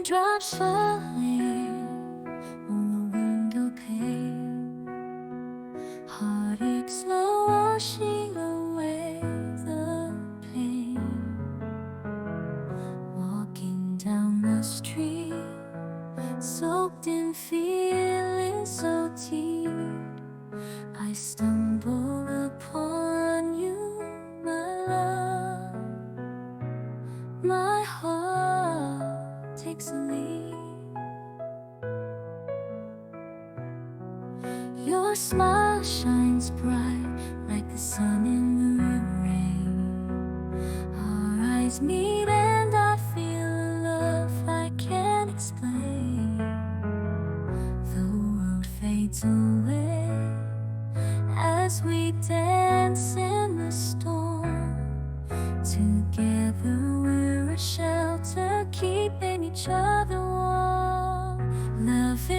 Raindrops falling on the window pane, heartache slow washing away the pain. Walking down the street, soaked in feeling so deep, I stumble upon you, my love. My heart takes a leap. Your smile shines bright like the sun in the rain. Our eyes meet and I feel a love I can't explain. The world fades away as we dance in the storm. Together we're a shelter, keeping each other warm. Love